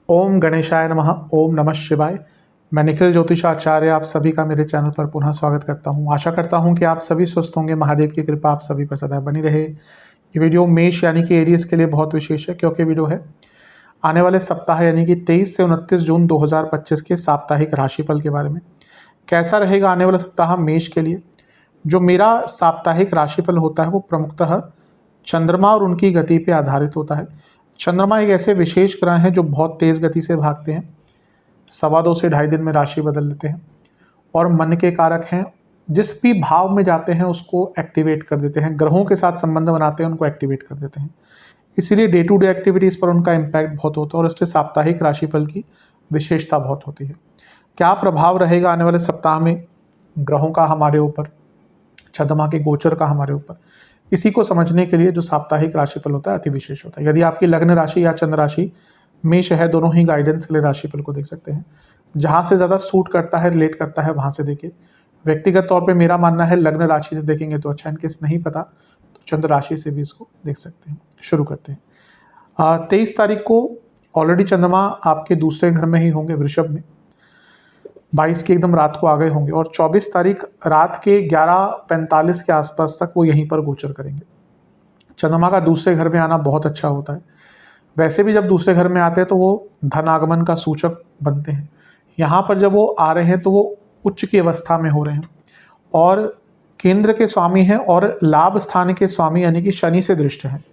ओम गणेशाय नमः। ओम नमः शिवाय। मैं निखिल ज्योतिषाचार्य आप सभी का मेरे चैनल पर पुनः स्वागत करता हूं। आशा करता हूं कि आप सभी स्वस्थ होंगे। महादेव की कृपा आप सभी पर सदैव बनी रहे। ये वीडियो मेष यानी कि एरियस के लिए बहुत विशेष है, क्योंकि वीडियो है आने वाले सप्ताह यानी कि 23 से 29 जून 2025 के साप्ताहिक राशिफल के बारे में। कैसा रहेगा आने वाला सप्ताह मेष के लिए। जो मेरा साप्ताहिक राशिफल होता है वो प्रमुखतः चंद्रमा और उनकी गति पे आधारित होता है। चंद्रमा एक ऐसे विशेष ग्रह हैं जो बहुत तेज गति से भागते हैं, 2.25 से 2.5 दिन में राशि बदल लेते हैं और मन के कारक हैं। जिस भी भाव में जाते हैं उसको एक्टिवेट कर देते हैं, ग्रहों के साथ संबंध बनाते हैं, उनको एक्टिवेट कर देते हैं। इसीलिए डे टू डे एक्टिविटीज़ पर उनका इम्पैक्ट बहुत होता है और इसलिए साप्ताहिक राशिफल की विशेषता बहुत होती है। क्या प्रभाव रहेगा आने वाले सप्ताह में ग्रहों का हमारे ऊपर, चंद्रमा के गोचर का हमारे ऊपर, इसी को समझने के लिए जो साप्ताहिक राशिफल होता है अति विशेष होता है। यदि आपकी लग्न राशि या चंद्र राशि मेष है, दोनों ही गाइडेंस के लिए राशिफल को देख सकते हैं। जहाँ से ज़्यादा सूट करता है, रिलेट करता है, वहाँ से देखिए। व्यक्तिगत तौर पे मेरा मानना है लग्न राशि से देखेंगे तो अच्छा, इनकेस नहीं पता तो चंद्र राशि से भी इसको देख सकते हैं। शुरू करते हैं। 23 तारीख को ऑलरेडी चंद्रमा आपके दूसरे घर में ही होंगे, वृषभ में। 22 की एकदम रात को आ गए होंगे और 24 तारीख रात के 11:45 के आसपास तक वो यहीं पर गोचर करेंगे। चंद्रमा का दूसरे घर में आना बहुत अच्छा होता है। वैसे भी जब दूसरे घर में आते हैं तो वो धन आगमन का सूचक बनते हैं। यहाँ पर जब वो आ रहे हैं तो वो उच्च की अवस्था में हो रहे हैं और केंद्र के स्वामी हैं और लाभ स्थान के स्वामी यानी कि शनि से दृष्ट हैं।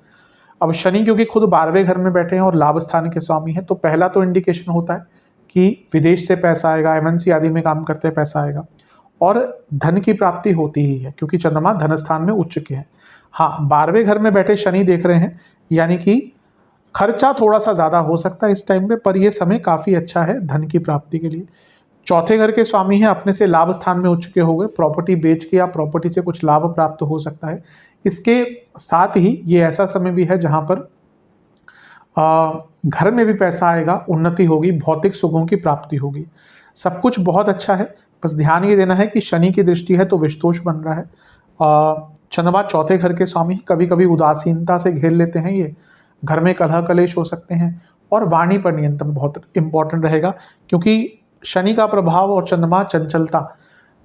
अब शनि क्योंकि खुद 12वें घर में बैठे हैं और लाभ स्थान के स्वामी हैं, तो पहला तो इंडिकेशन होता है कि विदेश से पैसा आएगा, एमएनसी आदि में काम करते पैसा आएगा और धन की प्राप्ति होती ही है, क्योंकि चंद्रमा धन स्थान में उच्च के हैं। हाँ, 12वें घर में बैठे शनि देख रहे हैं, यानी कि खर्चा थोड़ा सा ज़्यादा हो सकता है इस टाइम पे, पर यह समय काफ़ी अच्छा है धन की प्राप्ति के लिए। चौथे घर के स्वामी हैं, अपने से लाभ स्थान में उच्च के हो गए, प्रॉपर्टी बेच के या प्रॉपर्टी से कुछ लाभ प्राप्त हो सकता है। इसके साथ ही ये ऐसा समय भी है जहाँ पर घर में भी पैसा आएगा, उन्नति होगी, भौतिक सुखों की प्राप्ति होगी। सब कुछ बहुत अच्छा है। बस ध्यान ये देना है कि शनि की दृष्टि है तो विषदोष बन रहा है। चंद्रमा चौथे घर के स्वामी, कभी कभी उदासीनता से घेर लेते हैं, ये घर में कलह कलेश हो सकते हैं और वाणी पर नियंत्रण बहुत इंपॉर्टेंट रहेगा, क्योंकि शनि का प्रभाव और चंद्रमा चंचलता,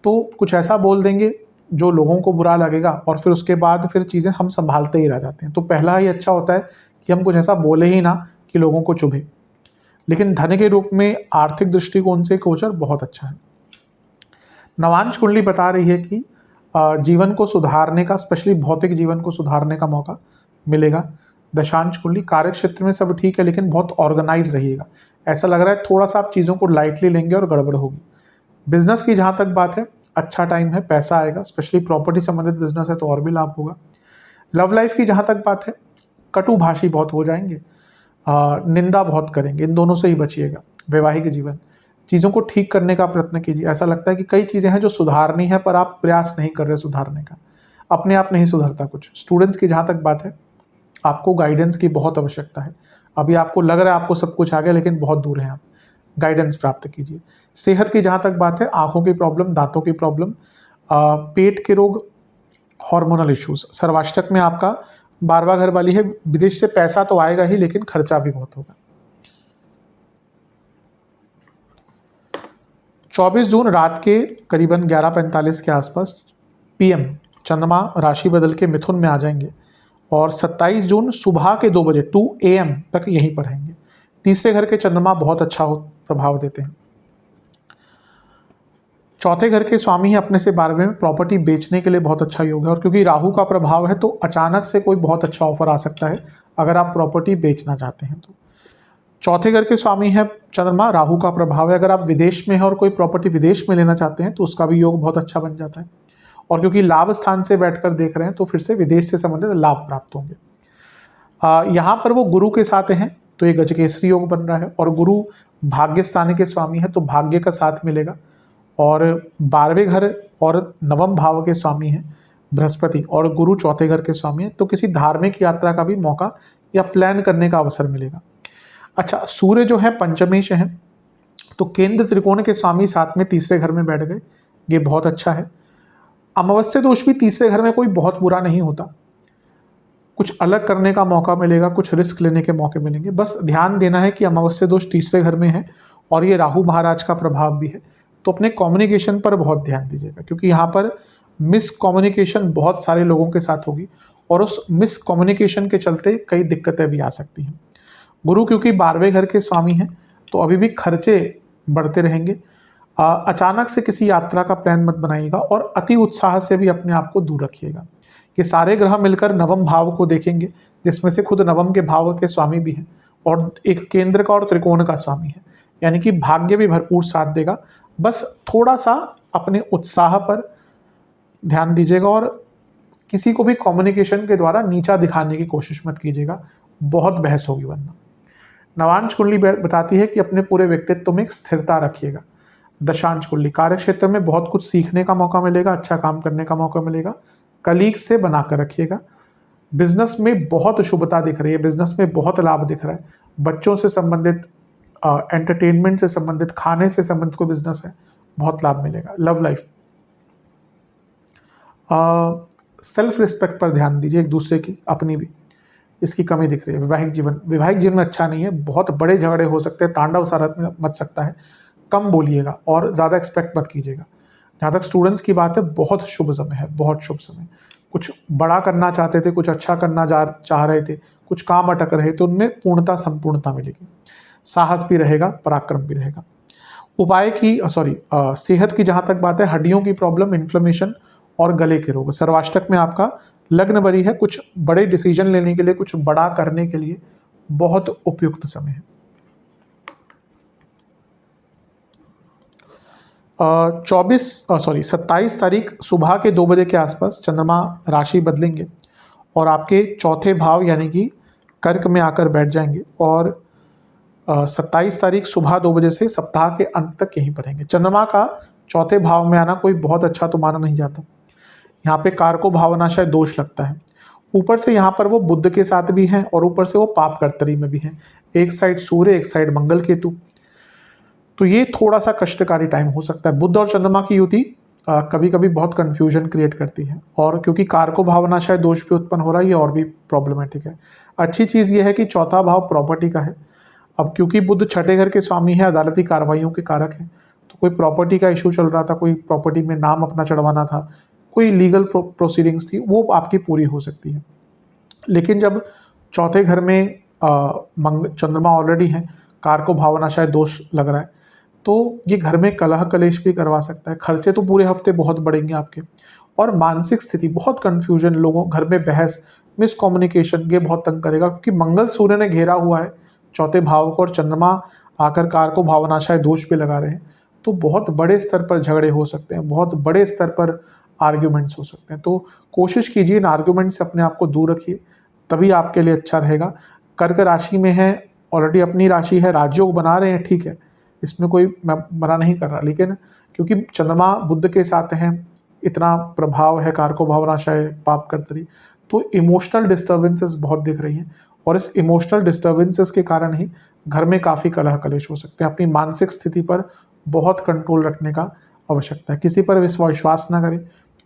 तो कुछ ऐसा बोल देंगे जो लोगों को बुरा लगेगा और फिर उसके बाद फिर चीज़ें हम संभालते ही रह जाते हैं। तो पहला ही अच्छा होता है कि हम कुछ ऐसा बोले ही ना कि लोगों को चुभे। लेकिन धन के रूप में आर्थिक दृष्टिकोण से गोचर बहुत अच्छा है। नवांश कुंडली बता रही है कि जीवन को सुधारने का, स्पेशली भौतिक जीवन को सुधारने का मौका मिलेगा। दशांश कुंडली कार्य क्षेत्र में सब ठीक है, लेकिन बहुत ऑर्गेनाइज रहिएगा। ऐसा लग रहा है थोड़ा सा आप चीज़ों को लाइटली लेंगे और गड़बड़ होगी। बिजनेस की जहाँ तक बात है, अच्छा टाइम है, पैसा आएगा, स्पेशली प्रॉपर्टी संबंधित बिजनेस है तो और भी लाभ होगा। लव लाइफ की जहाँ तक बात है, कटुभाषी बहुत हो जाएंगे, निंदा बहुत करेंगे, इन दोनों से ही बचिएगा। वैवाहिक जीवन, चीज़ों को ठीक करने का प्रयत्न कीजिए। ऐसा लगता है कि कई चीज़ें हैं जो सुधारनी है पर आप प्रयास नहीं कर रहे सुधारने का, अपने आप नहीं सुधरता कुछ। स्टूडेंट्स की जहाँ तक बात है, आपको गाइडेंस की बहुत आवश्यकता है। अभी आपको लग रहा है आपको सब कुछ आ गया, लेकिन बहुत दूर है आप। गाइडेंस प्राप्त कीजिए। सेहत की जहाँ तक बात है, आंखों की प्रॉब्लम, दांतों की प्रॉब्लम, पेट के रोग, हार्मोनल इश्यूज। सर्वाष्टक में आपका 12वां घर वाली है, विदेश से पैसा तो आएगा ही लेकिन खर्चा भी बहुत होगा। 24 जून रात के करीबन 11:45 के आसपास PM चंद्रमा राशि बदल के मिथुन में आ जाएंगे और 27 जून सुबह के 2 बजे 2 AM तक यहीं पर रहेंगे। तीसरे घर के चंद्रमा बहुत अच्छा प्रभाव देते हैं। चौथे घर के स्वामी ही अपने से 12वें में, प्रॉपर्टी बेचने के लिए बहुत अच्छा योग है। और क्योंकि राहु का प्रभाव है तो अचानक से कोई बहुत अच्छा ऑफर आ सकता है अगर आप प्रॉपर्टी बेचना चाहते हैं तो। चौथे घर के स्वामी है चंद्रमा, राहु का प्रभाव है। अगर आप विदेश में हैं और कोई प्रॉपर्टी विदेश में लेना चाहते हैं तो उसका भी योग बहुत अच्छा बन जाता है। और क्योंकि लाभ स्थान से बैठकर देख रहे हैं तो फिर से विदेश से संबंधित लाभ प्राप्त होंगे। यहाँ पर वो गुरु के साथ हैं तो ये गजकेसरी योग बन रहा है और गुरु भाग्य स्थान के स्वामी है तो भाग्य का साथ मिलेगा। और 12वें घर और 9वें भाव के स्वामी हैं बृहस्पति और गुरु चौथे घर के स्वामी हैं, तो किसी धार्मिक यात्रा का भी मौका या प्लान करने का अवसर मिलेगा। अच्छा, सूर्य जो है पंचमेश है तो केंद्र त्रिकोण के स्वामी साथ में तीसरे घर में बैठ गए, ये बहुत अच्छा है। अमावस्या दोष भी तीसरे घर में कोई बहुत बुरा नहीं होता। कुछ अलग करने का मौका मिलेगा, कुछ रिस्क लेने के मौके मिलेंगे। बस ध्यान देना है कि अमावस्या दोष तीसरे घर में है और ये राहु महाराज का प्रभाव भी है, तो अपने कम्युनिकेशन पर बहुत ध्यान दीजिएगा, क्योंकि यहाँ पर मिस कम्युनिकेशन बहुत सारे लोगों के साथ होगी और उस मिस कम्युनिकेशन के चलते कई दिक्कतें भी आ सकती हैं। गुरु क्योंकि 12वें घर के स्वामी हैं, तो अभी भी खर्चे बढ़ते रहेंगे। अचानक से किसी यात्रा का प्लान मत बनाइएगा और अति उत्साह से भी अपने आप को दूर रखिएगा। ये सारे ग्रह मिलकर नवम भाव को देखेंगे, जिसमें से खुद नवम के भाव के स्वामी भी हैं और एक केंद्र का और त्रिकोण का स्वामी है, यानी कि भाग्य भी भरपूर साथ देगा। बस थोड़ा सा अपने उत्साह पर ध्यान दीजिएगा और किसी को भी कम्युनिकेशन के द्वारा नीचा दिखाने की कोशिश मत कीजिएगा, बहुत बहस होगी वरना। नवांश कुंडली बताती है कि अपने पूरे व्यक्तित्व में एक स्थिरता रखिएगा। दशांश कुंडली कार्य क्षेत्र में बहुत कुछ सीखने का मौका मिलेगा, अच्छा काम करने का मौका मिलेगा, कलीग से बनाकर रखिएगा। बिजनेस में बहुत शुभता दिख रही है, बिजनेस में बहुत लाभ दिख रहा है। बच्चों से संबंधित, एंटरटेनमेंट से संबंधित, खाने से संबंधित कोई बिजनेस है, बहुत लाभ मिलेगा। लव लाइफ, सेल्फ रिस्पेक्ट पर ध्यान दीजिए, एक दूसरे की, अपनी भी, इसकी कमी दिख रही है। वैवाहिक जीवन में अच्छा नहीं है, बहुत बड़े झगड़े हो सकते हैं, तांडव सारा मच सकता है। कम बोलिएगा और ज़्यादा एक्सपेक्ट मत कीजिएगा। जहाँ तक स्टूडेंट्स की बात है, बहुत शुभ समय है, बहुत शुभ समय। कुछ बड़ा करना चाहते थे, कुछ अच्छा करना चाह रहे थे, कुछ काम अटक रहे थे, उनमें पूर्णता संपूर्णता मिलेगी। साहस भी रहेगा, पराक्रम भी रहेगा। उपाय की सेहत की जहाँ तक बात है, हड्डियों की प्रॉब्लम, इन्फ्लेमेशन और गले के रोग। सर्वाष्टक में आपका लग्न बरी है, कुछ बड़े डिसीजन लेने के लिए, कुछ बड़ा करने के लिए बहुत उपयुक्त समय है। 27 तारीख सुबह के 2 बजे के आसपास चंद्रमा राशि बदलेंगे और आपके चौथे भाव यानी कि कर्क में आकर बैठ जाएंगे और 27 तारीख सुबह 2 बजे से सप्ताह के अंत तक यहीं पर रहेंगे। चंद्रमा का चौथे भाव में आना कोई बहुत अच्छा तो माना नहीं जाता। यहाँ पे कारको भावनाशय दोष लगता है। ऊपर से यहाँ पर वो बुध के साथ भी हैं और ऊपर से वो पाप कर्तरी में भी हैं। एक साइड सूर्य, एक साइड मंगल केतु, तो ये थोड़ा सा कष्टकारी टाइम हो सकता है। बुध और चंद्रमा की युति कभी कभी बहुत कंफ्यूजन क्रिएट करती है और क्योंकि कारको भावनाशय दोष भी उत्पन्न हो रहा है, ये और भी प्रॉब्लमेटिक है। अच्छी चीज़ ये है कि चौथा भाव प्रॉपर्टी का है। अब क्योंकि बुध छठे घर के स्वामी है, अदालती कार्रवाइयों के कारक है, तो कोई प्रॉपर्टी का इशू चल रहा था, कोई प्रॉपर्टी में नाम अपना चढ़वाना था, कोई लीगल प्रोसीडिंग्स थी, वो आपकी पूरी हो सकती है। लेकिन जब चौथे घर में चंद्रमा ऑलरेडी है, कारको भावनाशय दोष लग रहा है, तो ये घर में कलह कलेश भी करवा सकता है। खर्चे तो पूरे हफ्ते बहुत बढ़ेंगे आपके और मानसिक स्थिति बहुत कंफ्यूजन, लोगों घर में बहस, मिसकम्युनिकेशन, ये बहुत तंग करेगा क्योंकि मंगल सूर्य ने घेरा हुआ है चौथे भाव को और चंद्रमा आकर कारको भावनाशय दोष पे लगा रहे हैं, तो बहुत बड़े स्तर पर झगड़े हो सकते हैं, बहुत बड़े स्तर पर आर्ग्यूमेंट्स हो सकते हैं। तो कोशिश कीजिए इन आर्ग्यूमेंट से अपने आप को दूर रखिए, तभी आपके लिए अच्छा रहेगा। कर्क राशि में है, ऑलरेडी अपनी राशि है, राजयोग बना रहे हैं, ठीक है, इसमें कोई मैं मना नहीं कर रहा, लेकिन क्योंकि चंद्रमा बुध के साथ हैं, इतना प्रभाव है कारको भावनाशय पाप कर्तरी, तो इमोशनल डिस्टर्बेंसेस बहुत दिख रही हैं और इस इमोशनल डिस्टर्बेंसेस के कारण ही घर में काफ़ी कलह कलेश हो सकते हैं। अपनी मानसिक स्थिति पर बहुत कंट्रोल रखने का आवश्यकता है। किसी पर विश्वास ना करें,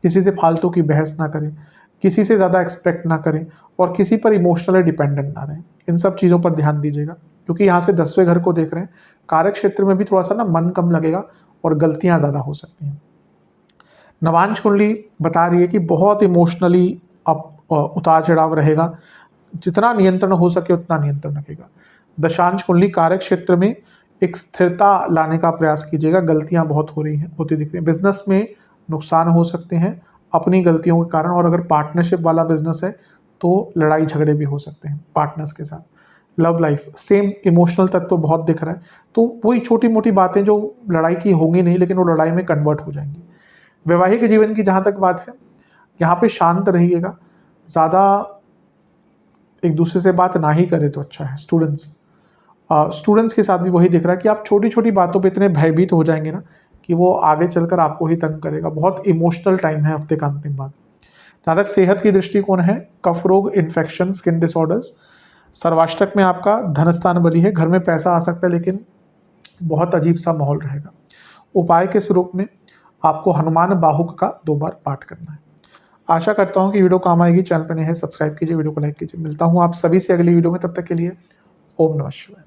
किसी से फालतू की बहस ना करें, किसी से ज़्यादा एक्सपेक्ट ना करें और किसी पर इमोशनली डिपेंडेंट ना रहें। इन सब चीज़ों पर ध्यान दीजिएगा क्योंकि यहाँ से 10वें घर को देख रहे हैं। कार्य क्षेत्र में भी थोड़ा सा ना मन कम लगेगा और गलतियाँ ज़्यादा हो सकती हैं। नवांश कुंडली बता रही है कि बहुत इमोशनली उतार चढ़ाव रहेगा, जितना नियंत्रण हो सके उतना नियंत्रण रखेगा। दशांश कुंडली कार्य क्षेत्र में एक स्थिरता लाने का प्रयास कीजिएगा, गलतियां बहुत होती दिख रही हैं। बिजनेस में नुकसान हो सकते हैं अपनी गलतियों के कारण और अगर पार्टनरशिप वाला बिजनेस है तो लड़ाई झगड़े भी हो सकते हैं पार्टनर्स के साथ। लव लाइफ सेम, इमोशनल तत्व बहुत दिख रहा है, तो वही छोटी मोटी बातें जो लड़ाई की होंगी नहीं लेकिन वो लड़ाई में कन्वर्ट हो जाएंगी। वैवाहिक जीवन की जहाँ तक बात है, यहाँ पे शांत रहिएगा, ज़्यादा एक दूसरे से बात ना ही करें तो अच्छा है। स्टूडेंट्स के साथ भी वही दिख रहा है कि आप छोटी छोटी बातों पे इतने भयभीत हो जाएंगे ना कि वो आगे चलकर आपको ही तंग करेगा। बहुत इमोशनल टाइम है हफ्ते का अंतिम भाग। जहाँ तक सेहत की दृष्टिकोण है, कफ रोग, इन्फेक्शन, स्किन डिसऑर्डर्स। सर्वाष्टक में आपका धनस्थान बली है, घर में पैसा आ सकता है लेकिन बहुत अजीब सा माहौल रहेगा। उपाय के स्वरूप में आपको हनुमान बाहुक का 2 बार पाठ करना है। आशा करता हूँ कि वीडियो काम आएगी। चैनल पर नए हैं सब्सक्राइब कीजिए, वीडियो को लाइक कीजिए। मिलता हूँ आप सभी से अगली वीडियो में, तब तक के लिए ओम नमः शिवाय।